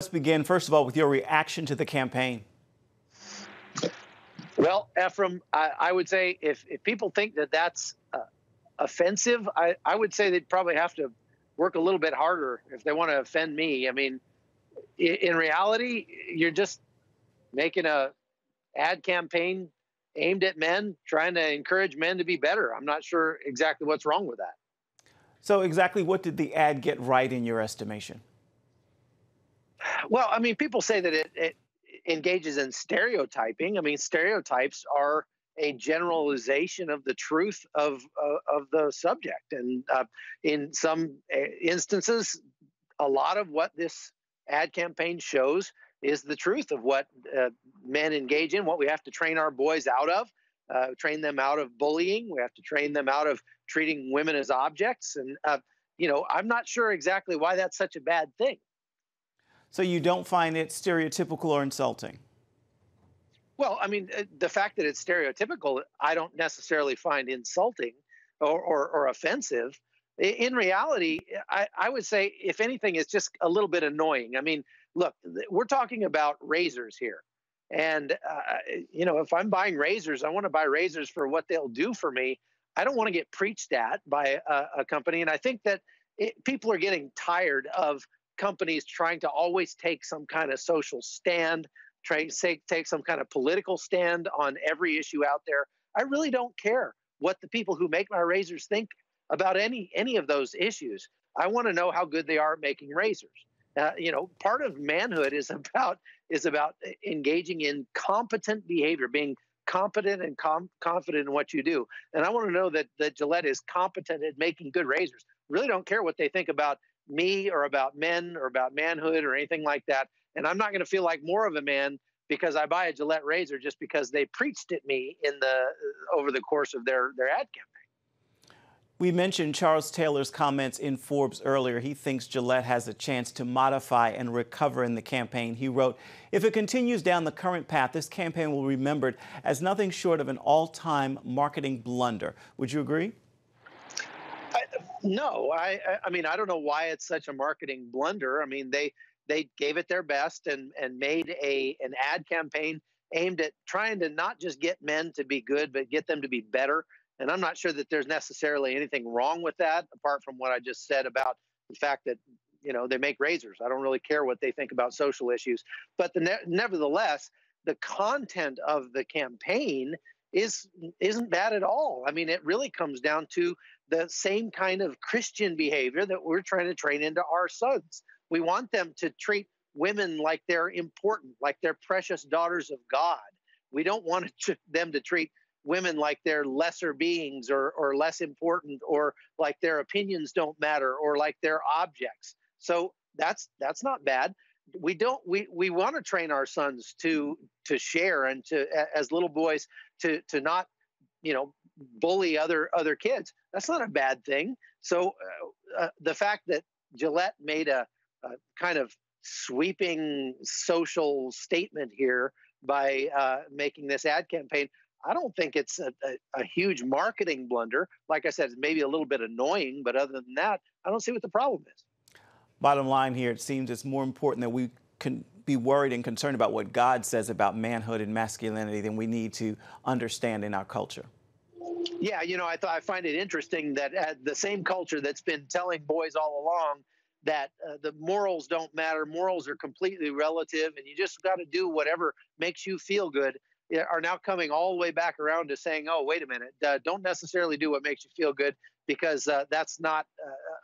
Let's begin, first of all, with your reaction to the campaign. Well, Ephraim, I would say if people think that that's offensive, I would say they'd probably have to work a little bit harder if they want to offend me. I mean, in reality, you're just making a ad campaign aimed at men, trying to encourage men to be better. I'm not sure exactly what's wrong with that. So exactly what did the ad get right in your estimation? Well, I mean, people say that it engages in stereotyping. I mean, stereotypes are a generalization of the truth of the subject, and in some instances, a lot of what this ad campaign shows is the truth of what men engage in, what we have to train our boys out of, train them out of bullying. We have to train them out of treating women as objects, and I'm not sure exactly why that's such a bad thing. So you don't find it stereotypical or insulting? Well, I mean, the fact that it's stereotypical, I don't necessarily find insulting or offensive. In reality, I would say, if anything, it's just a little bit annoying. I mean, look, we're talking about razors here. And, if I'm buying razors, I want to buy razors for what they'll do for me. I don't want to get preached at by a company. And I think that people are getting tired of companies trying to always take some kind of social stand, take some kind of political stand on every issue out there. I really don't care what the people who make my razors think about any of those issues. I want to know how good they are at making razors. Part of manhood is about engaging in competent behavior, being competent and confident in what you do. And I want to know that Gillette is competent at making good razors. Really don't care what they think about me or about men or about manhood or anything like that. And I'm not going to feel like more of a man because I buy a Gillette razor just because they preached at me over the course of their ad campaign. We mentioned Charles Taylor's comments in Forbes earlier. He thinks Gillette has a chance to modify and recover in the campaign. He wrote, "If it continues down the current path, this campaign will be remembered as nothing short of an all-time marketing blunder." Would you agree? No, I mean, I don't know why it's such a marketing blunder. I mean, they gave it their best and made an ad campaign aimed at trying to not just get men to be good, but get them to be better. And I'm not sure that there's necessarily anything wrong with that, apart from what I just said about the fact that they make razors. I don't really care what they think about social issues, but nevertheless, the content of the campaign isn't bad at all. I mean, it really comes down to the same kind of Christian behavior that we're trying to train into our sons. We want them to treat women like they're important, like they're precious daughters of God. We don't want them to treat women like they're lesser beings or less important, or like their opinions don't matter, or like they're objects. So that's not bad. We want to train our sons to share and as little boys to not bully other kids. That's not a bad thing. So the fact that Gillette made a kind of sweeping social statement here by making this ad campaign, I don't think it's a huge marketing blunder. Like I said, it's maybe a little bit annoying, but other than that, I don't see what the problem is. Bottom line here, it seems it's more important that we can be worried and concerned about what God says about manhood and masculinity than we need to understand in our culture. Yeah, I find it interesting that the same culture that's been telling boys all along that the morals don't matter, morals are completely relative, and you just got to do whatever makes you feel good, are now coming all the way back around to saying, oh, wait a minute, don't necessarily do what makes you feel good, because that's not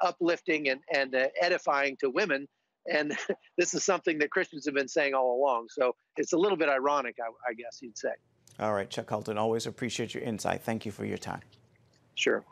uplifting and edifying to women. And this is something that Christians have been saying all along. So it's a little bit ironic, I guess you'd say. All right, Chuck Hulton, always appreciate your insight. Thank you for your time. Sure.